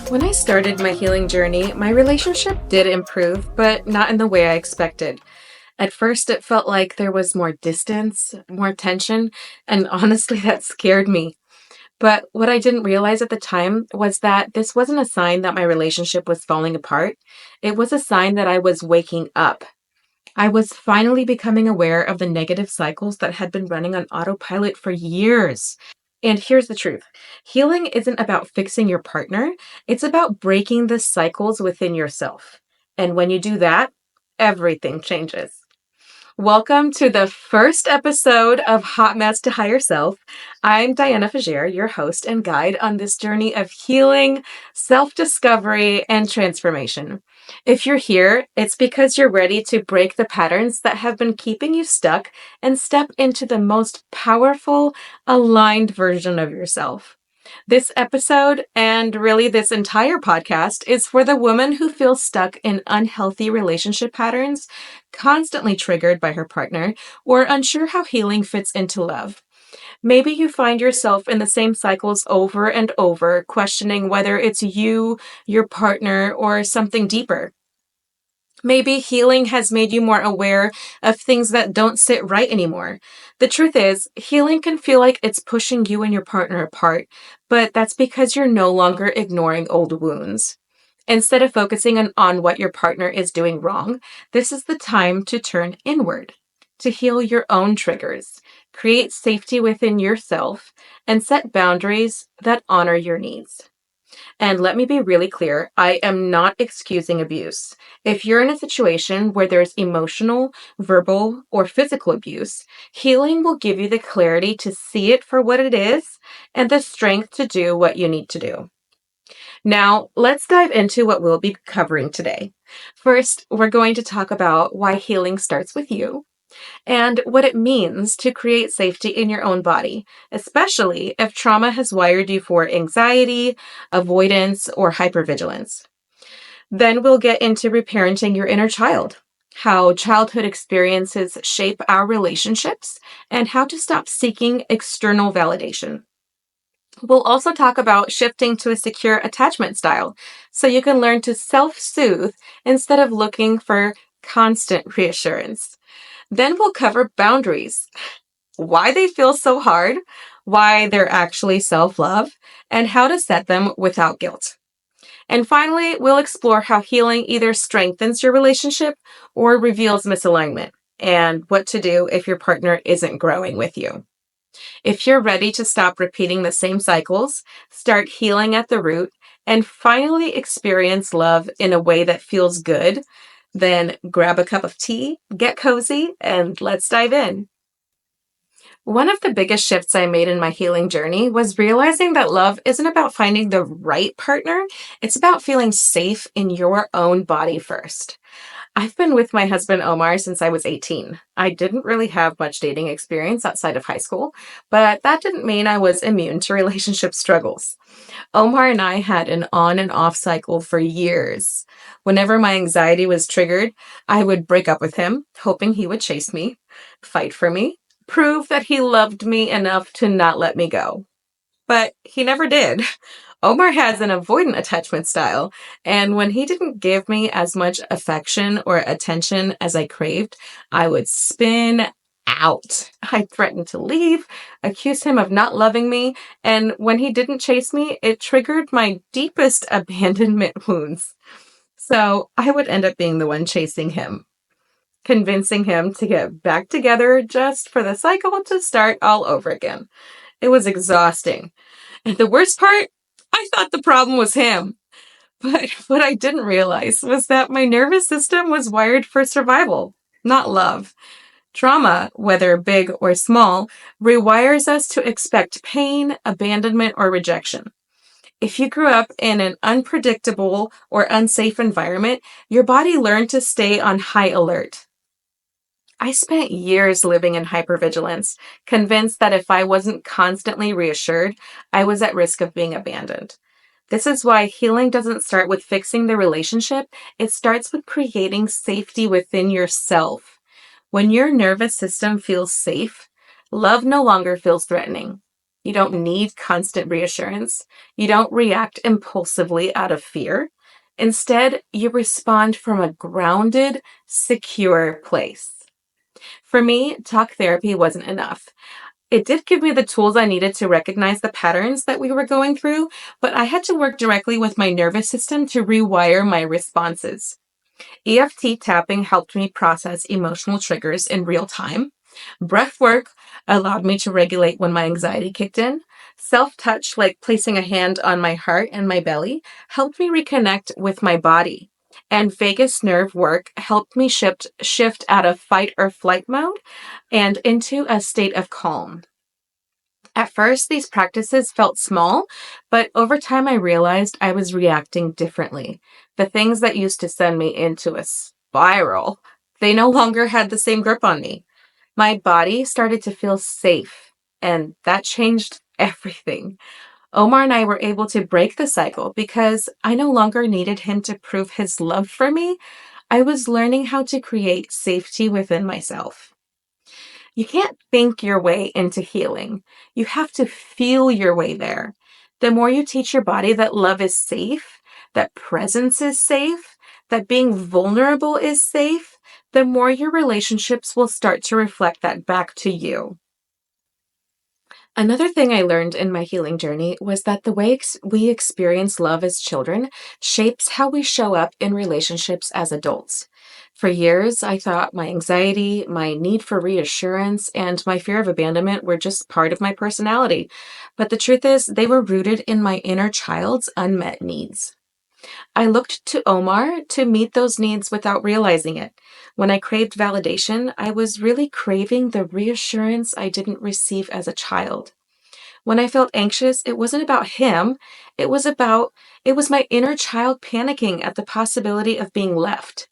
When I started my healing journey, my relationship did improve, but not in the way I expected. At first, it felt like there was more distance, more tension, and honestly, that scared me. But what I didn't realize at the time was that this wasn't a sign that my relationship was falling apart. It was a sign that I was waking up. I was finally becoming aware of the negative cycles that had been running on autopilot for years. And here's the truth: healing isn't about fixing your partner, it's about breaking the cycles within yourself. And when you do that, everything changes. Welcome to the first episode of Hot Mess to Higher Self. I'm Diana Fager, your host and guide on this journey of healing, self-discovery, and transformation. If you're here, it's because you're ready to break the patterns that have been keeping you stuck and step into the most powerful, aligned version of yourself. This episode, and really this entire podcast, is for the woman who feels stuck in unhealthy relationship patterns, constantly triggered by her partner, or unsure how healing fits into love. Maybe you find yourself in the same cycles over and over, questioning whether it's you, your partner, or something deeper. Maybe healing has made you more aware of things that don't sit right anymore. The truth is, healing can feel like it's pushing you and your partner apart, but that's because you're no longer ignoring old wounds. Instead of focusing on what your partner is doing wrong, this is the time to turn inward, to heal your own triggers, create safety within yourself, and set boundaries that honor your needs. And let me be really clear, I am not excusing abuse. If you're in a situation where there's emotional, verbal, or physical abuse, healing will give you the clarity to see it for what it is and the strength to do what you need to do. Now, let's dive into what we'll be covering today. First, we're going to talk about why healing starts with you and what it means to create safety in your own body, especially if trauma has wired you for anxiety, avoidance, or hypervigilance. Then we'll get into reparenting your inner child, how childhood experiences shape our relationships, and how to stop seeking external validation. We'll also talk about shifting to a secure attachment style so you can learn to self soothe instead of looking for constant reassurance. Then we'll cover boundaries, why they feel so hard, why they're actually self love, and how to set them without guilt. And finally, we'll explore how healing either strengthens your relationship or reveals misalignment, and what to do if your partner isn't growing with you. If you're ready to stop repeating the same cycles, start healing at the root, and finally experience love in a way that feels good, then grab a cup of tea, get cozy, and let's dive in. One of the biggest shifts I made in my healing journey was realizing that love isn't about finding the right partner, it's about feeling safe in your own body first. I've been with my husband Omar since I was 18. I didn't really have much dating experience outside of high school, but that didn't mean I was immune to relationship struggles. Omar and I had an on and off cycle for years. Whenever my anxiety was triggered, I would break up with him, hoping he would chase me, fight for me, prove that he loved me enough to not let me go. But he never did. Omar has an avoidant attachment style, and when he didn't give me as much affection or attention as I craved, I would spin out. I threatened to leave, accuse him of not loving me, and when he didn't chase me, it triggered my deepest abandonment wounds. So I would end up being the one chasing him, convincing him to get back together just for the cycle to start all over again. It was exhausting. And the worst part, I thought the problem was him. But what I didn't realize was that my nervous system was wired for survival, not love. Trauma, whether big or small, rewires us to expect pain, abandonment, or rejection. If you grew up in an unpredictable or unsafe environment, your body learned to stay on high alert. I spent years living in hypervigilance, convinced that if I wasn't constantly reassured, I was at risk of being abandoned. This is why healing doesn't start with fixing the relationship, it starts with creating safety within yourself. When your nervous system feels safe, love no longer feels threatening. You don't need constant reassurance. You don't react impulsively out of fear. Instead, you respond from a grounded, secure place. For me, talk therapy wasn't enough. It did give me the tools I needed to recognize the patterns that we were going through, but I had to work directly with my nervous system to rewire my responses. EFT tapping helped me process emotional triggers in real time. Breath work allowed me to regulate when my anxiety kicked in. Self touch, like placing a hand on my heart and my belly, helped me reconnect with my body. And vagus nerve work helped me shift out of fight or flight mode and into a state of calm. At first, these practices felt small, but over time I realized I was reacting differently. The things that used to send me into a spiral, they no longer had the same grip on me. My body started to feel safe, and that changed everything. Omar and I were able to break the cycle because I no longer needed him to prove his love for me. I was learning how to create safety within myself. You can't think your way into healing. You have to feel your way there. The more you teach your body that love is safe, that presence is safe, that being vulnerable is safe, the more your relationships will start to reflect that back to you. Another thing I learned in my healing journey was that the way we experience love as children shapes how we show up in relationships as adults. For years, I thought my anxiety, my need for reassurance, and my fear of abandonment were just part of my personality. But the truth is, they were rooted in my inner child's unmet needs. I looked to Omar to meet those needs without realizing it. When I craved validation, I was really craving the reassurance I didn't receive as a child. When I felt anxious, it wasn't about him. It was about, it was my inner child panicking at the possibility of being left.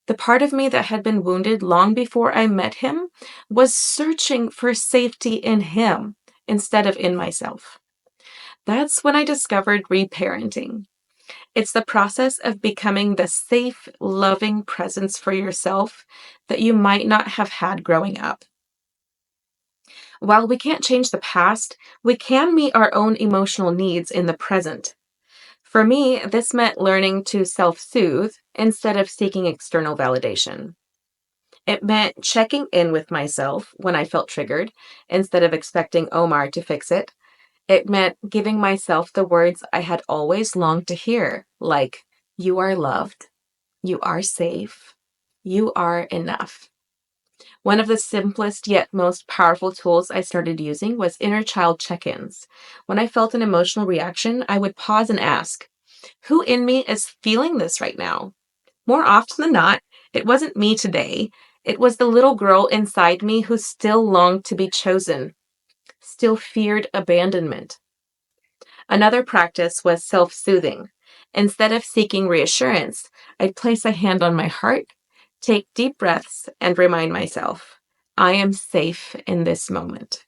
The part of me that had been wounded long before I met him was searching for safety in him instead of in myself. That's when I discovered reparenting. It's the process of becoming the safe, loving presence for yourself that you might not have had growing up. While we can't change the past, we can meet our own emotional needs in the present. For me, this meant learning to self soothe instead of seeking external validation. It meant checking in with myself when I felt triggered instead of expecting Omar to fix it. It meant giving myself the words I had always longed to hear, like, you are loved, you are safe, you are enough. One of the simplest yet most powerful tools I started using was inner child check ins. When I felt an emotional reaction, I would pause and ask, who in me is feeling this right now? More often than not, it wasn't me today. It was the little girl inside me who still longed to be chosen, still feared abandonment. Another practice was self soothing. Instead of seeking reassurance, I'd place a hand on my heart, take deep breaths, and remind myself, I am safe in this moment.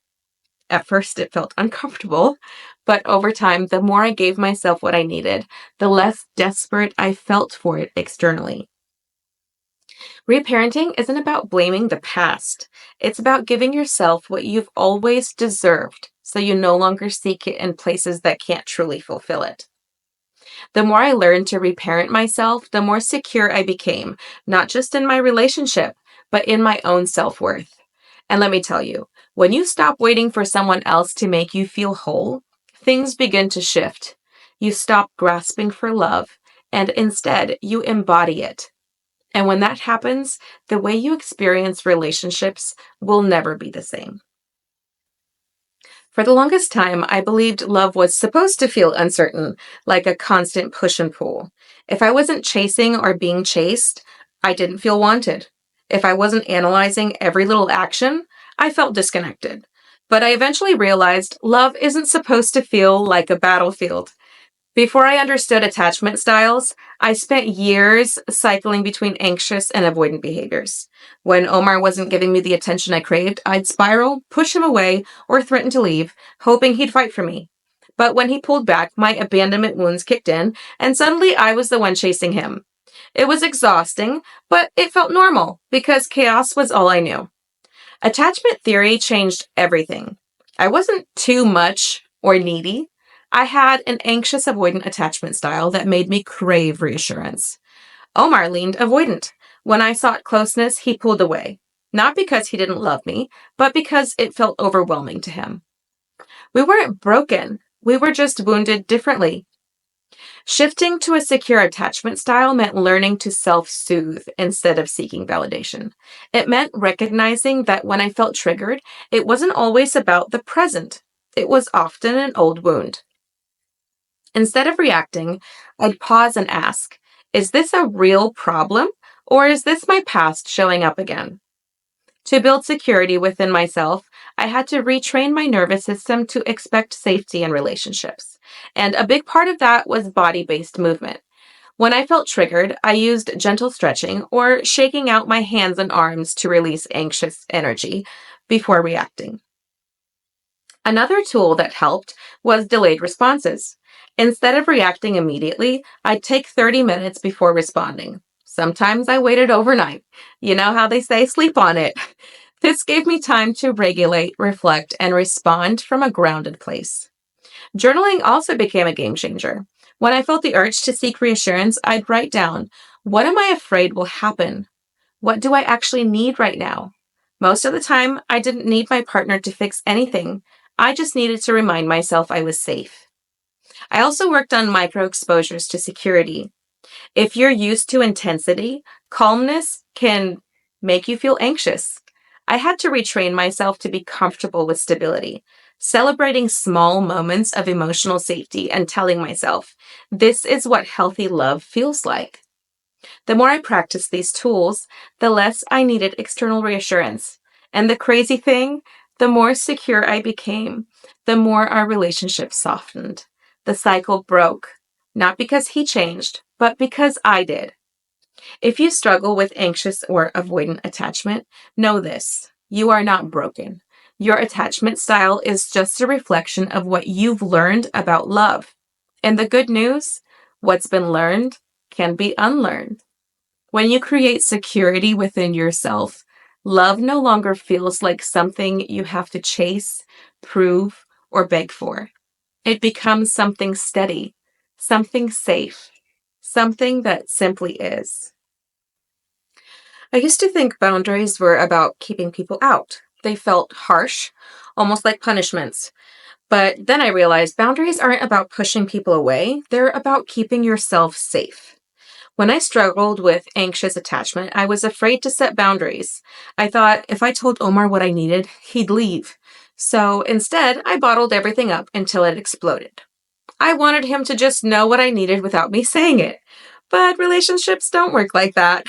At first, it felt uncomfortable, but over time, the more I gave myself what I needed, the less desperate I felt for it externally. Reparenting isn't about blaming the past. It's about giving yourself what you've always deserved so you no longer seek it in places that can't truly fulfill it. The more I learned to reparent myself, the more secure I became, not just in my relationship, but in my own self worth. And let me tell you, when you stop waiting for someone else to make you feel whole, things begin to shift. You stop grasping for love, and instead you embody it. And when that happens, the way you experience relationships will never be the same. For the longest time, I believed love was supposed to feel uncertain, like a constant push and pull. If I wasn't chasing or being chased, I didn't feel wanted. If I wasn't analyzing every little action, I felt disconnected. But I eventually realized love isn't supposed to feel like a battlefield. Before I understood attachment styles, I spent years cycling between anxious and avoidant behaviors. When Omar wasn't giving me the attention I craved, I'd spiral, push him away, or threaten to leave, hoping he'd fight for me. But when he pulled back, my abandonment wounds kicked in, and suddenly I was the one chasing him. It was exhausting, but it felt normal because chaos was all I knew. Attachment theory changed everything. I wasn't too much or needy. I had an anxious avoidant attachment style that made me crave reassurance. Omar leaned avoidant. When I sought closeness, he pulled away. Not because he didn't love me, but because it felt overwhelming to him. We weren't broken. We were just wounded differently. Shifting to a secure attachment style meant learning to self soothe instead of seeking validation. It meant recognizing that when I felt triggered, it wasn't always about the present, it was often an old wound. Instead of reacting, I'd pause and ask, is this a real problem, or is this my past showing up again? To build security within myself, I had to retrain my nervous system to expect safety in relationships. And a big part of that was body based movement. When I felt triggered, I used gentle stretching or shaking out my hands and arms to release anxious energy before reacting. Another tool that helped was delayed responses. Instead of reacting immediately, I'd take 30 minutes before responding. Sometimes I waited overnight. You know how they say, sleep on it. This gave me time to regulate, reflect, and respond from a grounded place. Journaling also became a game changer. When I felt the urge to seek reassurance, I'd write down, what am I afraid will happen? What do I actually need right now? Most of the time, I didn't need my partner to fix anything. I just needed to remind myself I was safe. I also worked on micro exposures to security. If you're used to intensity, calmness can make you feel anxious. I had to retrain myself to be comfortable with stability, celebrating small moments of emotional safety and telling myself, this is what healthy love feels like. The more I practiced these tools, the less I needed external reassurance. And the crazy thing, the more secure I became, the more our relationship softened. The cycle broke, not because he changed, but because I did. If you struggle with anxious or avoidant attachment, know this: you are not broken. Your attachment style is just a reflection of what you've learned about love. And the good news, what's been learned can be unlearned. When you create security within yourself, love no longer feels like something you have to chase, prove, or beg for. It becomes something steady, something safe, something that simply is. I used to think boundaries were about keeping people out. They felt harsh, almost like punishments. But then I realized boundaries aren't about pushing people away, they're about keeping yourself safe. When I struggled with anxious attachment, I was afraid to set boundaries. I thought if I told Omar what I needed, he'd leave. So instead, I bottled everything up until it exploded. I wanted him to just know what I needed without me saying it. But relationships don't work like that.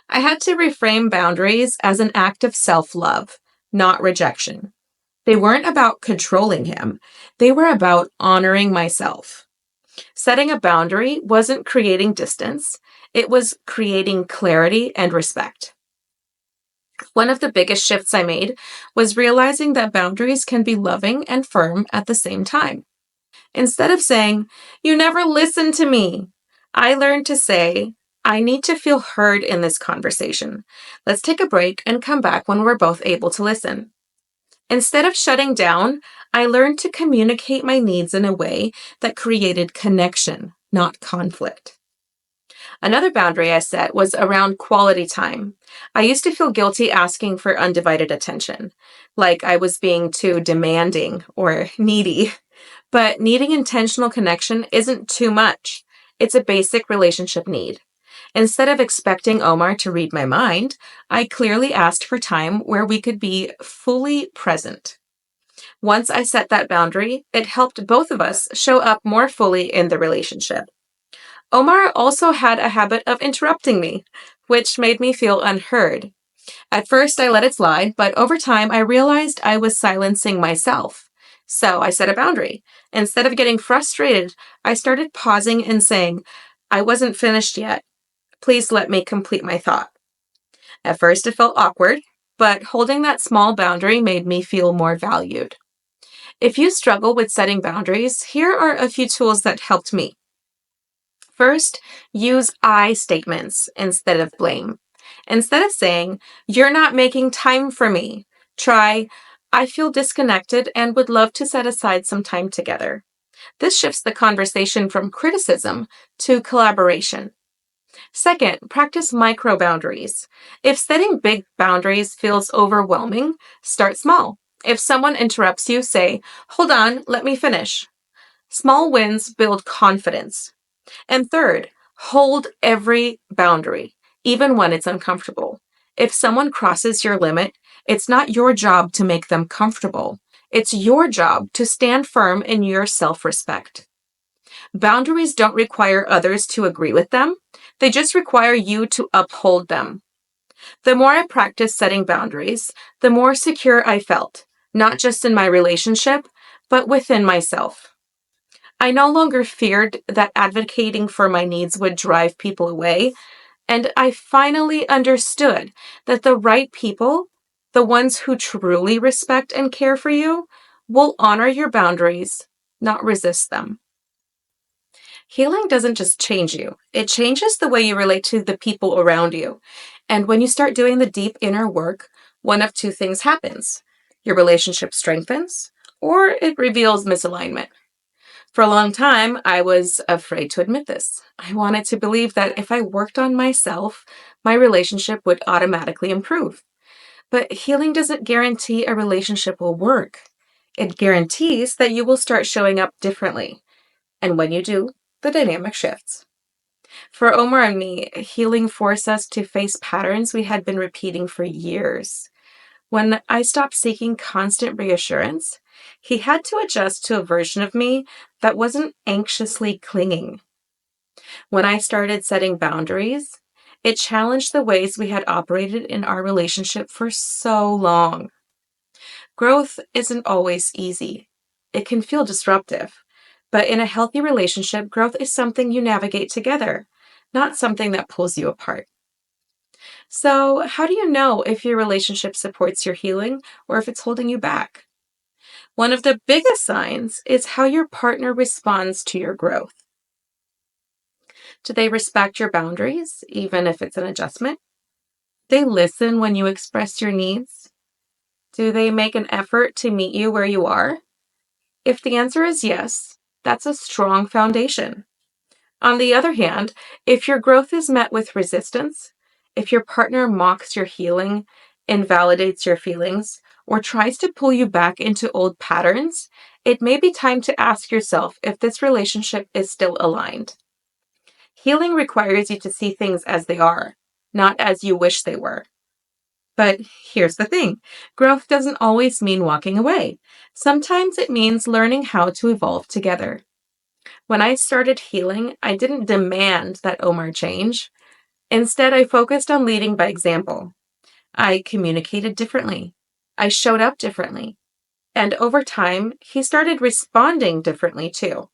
I had to reframe boundaries as an act of self love, not rejection. They weren't about controlling him, they were about honoring myself. Setting a boundary wasn't creating distance, it was creating clarity and respect. One of the biggest shifts I made was realizing that boundaries can be loving and firm at the same time. Instead of saying, you never listen to me, I learned to say, I need to feel heard in this conversation. Let's take a break and come back when we're both able to listen. Instead of shutting down, I learned to communicate my needs in a way that created connection, not conflict. Another boundary I set was around quality time. I used to feel guilty asking for undivided attention, like I was being too demanding or needy. But needing intentional connection isn't too much. It's a basic relationship need. Instead of expecting Omar to read my mind, I clearly asked for time where we could be fully present. Once I set that boundary, it helped both of us show up more fully in the relationship. Omar also had a habit of interrupting me, which made me feel unheard. At first, I let it slide, but over time, I realized I was silencing myself. So I set a boundary. Instead of getting frustrated, I started pausing and saying, I wasn't finished yet. Please let me complete my thought. At first, it felt awkward, but holding that small boundary made me feel more valued. If you struggle with setting boundaries, here are a few tools that helped me. First, use I statements instead of blame. Instead of saying, you're not making time for me, try, I feel disconnected and would love to set aside some time together. This shifts the conversation from criticism to collaboration. Second, practice micro boundaries. If setting big boundaries feels overwhelming, start small. If someone interrupts you, say, "Hold on, let me finish." Small wins build confidence. And third, hold every boundary, even when it's uncomfortable. If someone crosses your limit, it's not your job to make them comfortable. It's your job to stand firm in your self respect. Boundaries don't require others to agree with them, they just require you to uphold them. The more I practiced setting boundaries, the more secure I felt, not just in my relationship, but within myself. I no longer feared that advocating for my needs would drive people away, and I finally understood that the right people, the ones who truly respect and care for you, will honor your boundaries, not resist them. Healing doesn't just change you, it changes the way you relate to the people around you. And when you start doing the deep inner work, one of two things happens: your relationship strengthens, or it reveals misalignment. For a long time, I was afraid to admit this. I wanted to believe that if I worked on myself, my relationship would automatically improve. But healing doesn't guarantee a relationship will work. It guarantees that you will start showing up differently. And when you do, the dynamic shifts. For Omar and me, healing forced us to face patterns we had been repeating for years. When I stopped seeking constant reassurance, he had to adjust to a version of me that wasn't anxiously clinging. When I started setting boundaries, it challenged the ways we had operated in our relationship for so long. Growth isn't always easy. It can feel disruptive. But in a healthy relationship, growth is something you navigate together, not something that pulls you apart. So, how do you know if your relationship supports your healing or if it's holding you back? One of the biggest signs is how your partner responds to your growth. Do they respect your boundaries, even if it's an adjustment? Do they listen when you express your needs? Do they make an effort to meet you where you are? If the answer is yes, that's a strong foundation. On the other hand, if your growth is met with resistance, if your partner mocks your healing, invalidates your feelings, or tries to pull you back into old patterns, it may be time to ask yourself if this relationship is still aligned. Healing requires you to see things as they are, not as you wish they were. But here's the thing: growth doesn't always mean walking away. Sometimes it means learning how to evolve together. When I started healing, I didn't demand that Omar change. Instead, I focused on leading by example. I communicated differently. I showed up differently. And over time, he started responding differently too.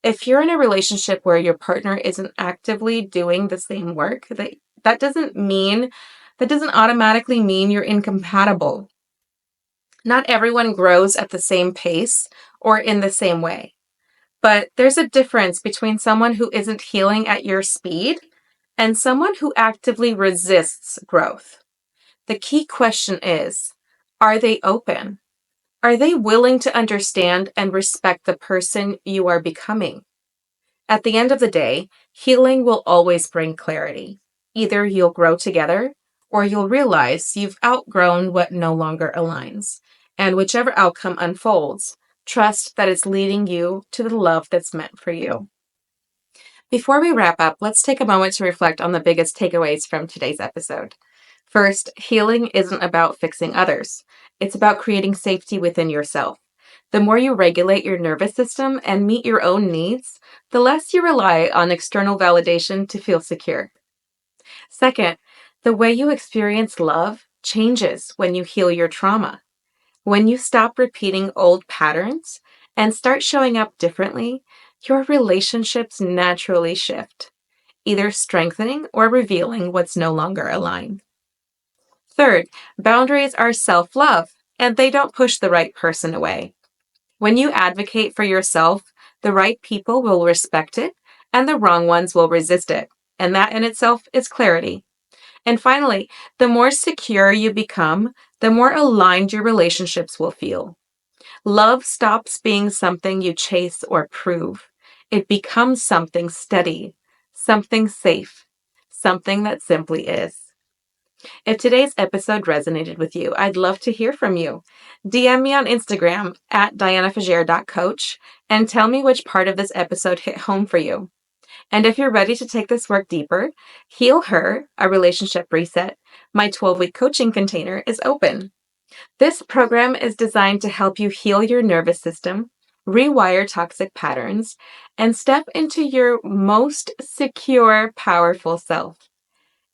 If you're in a relationship where your partner isn't actively doing the same work, that doesn't mean that doesn't automatically mean you're incompatible. Not everyone grows at the same pace or in the same way. But there's a difference between someone who isn't healing at your speed and someone who actively resists growth. The key question is, are they open? Are they willing to understand and respect the person you are becoming? At the end of the day, healing will always bring clarity. Either you'll grow together or you'll realize you've outgrown what no longer aligns. And whichever outcome unfolds, trust that it's leading you to the love that's meant for you. Before we wrap up, let's take a moment to reflect on the biggest takeaways from today's episode. First, healing isn't about fixing others. It's about creating safety within yourself. The more you regulate your nervous system and meet your own needs, the less you rely on external validation to feel secure. Second, the way you experience love changes when you heal your trauma. When you stop repeating old patterns and start showing up differently, your relationships naturally shift, either strengthening or revealing what's no longer aligned. Third, boundaries are self love, and they don't push the right person away. When you advocate for yourself, the right people will respect it, and the wrong ones will resist it. And that in itself is clarity. And finally, the more secure you become, the more aligned your relationships will feel. Love stops being something you chase or prove. It becomes something steady, something safe, something that simply is. If today's episode resonated with you, I'd love to hear from you. DM me on Instagram at dianafager.coach and tell me which part of this episode hit home for you. And if you're ready to take this work deeper, Heal Her, a relationship reset, my 12-week coaching container is open. This program is designed to help you heal your nervous system, rewire toxic patterns, and step into your most secure, powerful self.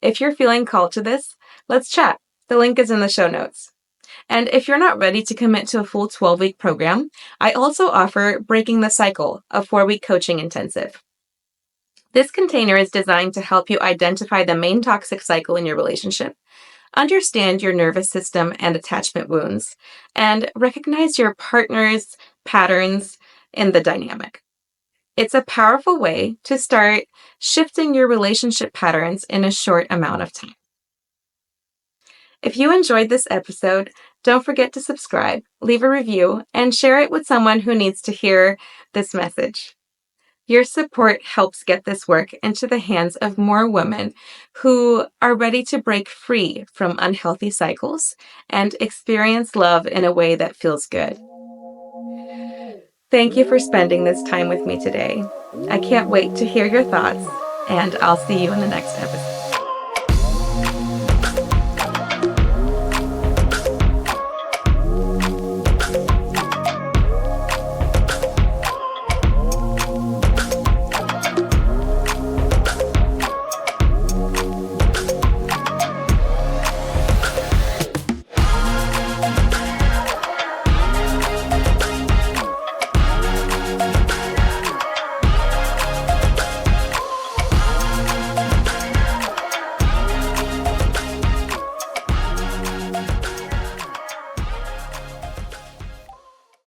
If you're feeling called to this, let's chat. The link is in the show notes. And if you're not ready to commit to a full 12-week program, I also offer Breaking the Cycle, a 4-week coaching intensive. This container is designed to help you identify the main toxic cycle in your relationship, understand your nervous system and attachment wounds, and recognize your partner's patterns in the dynamic. It's a powerful way to start shifting your relationship patterns in a short amount of time. If you enjoyed this episode, don't forget to subscribe, leave a review, and share it with someone who needs to hear this message. Your support helps get this work into the hands of more women who are ready to break free from unhealthy cycles and experience love in a way that feels good. Thank you for spending this time with me today. I can't wait to hear your thoughts, and I'll see you in the next episode.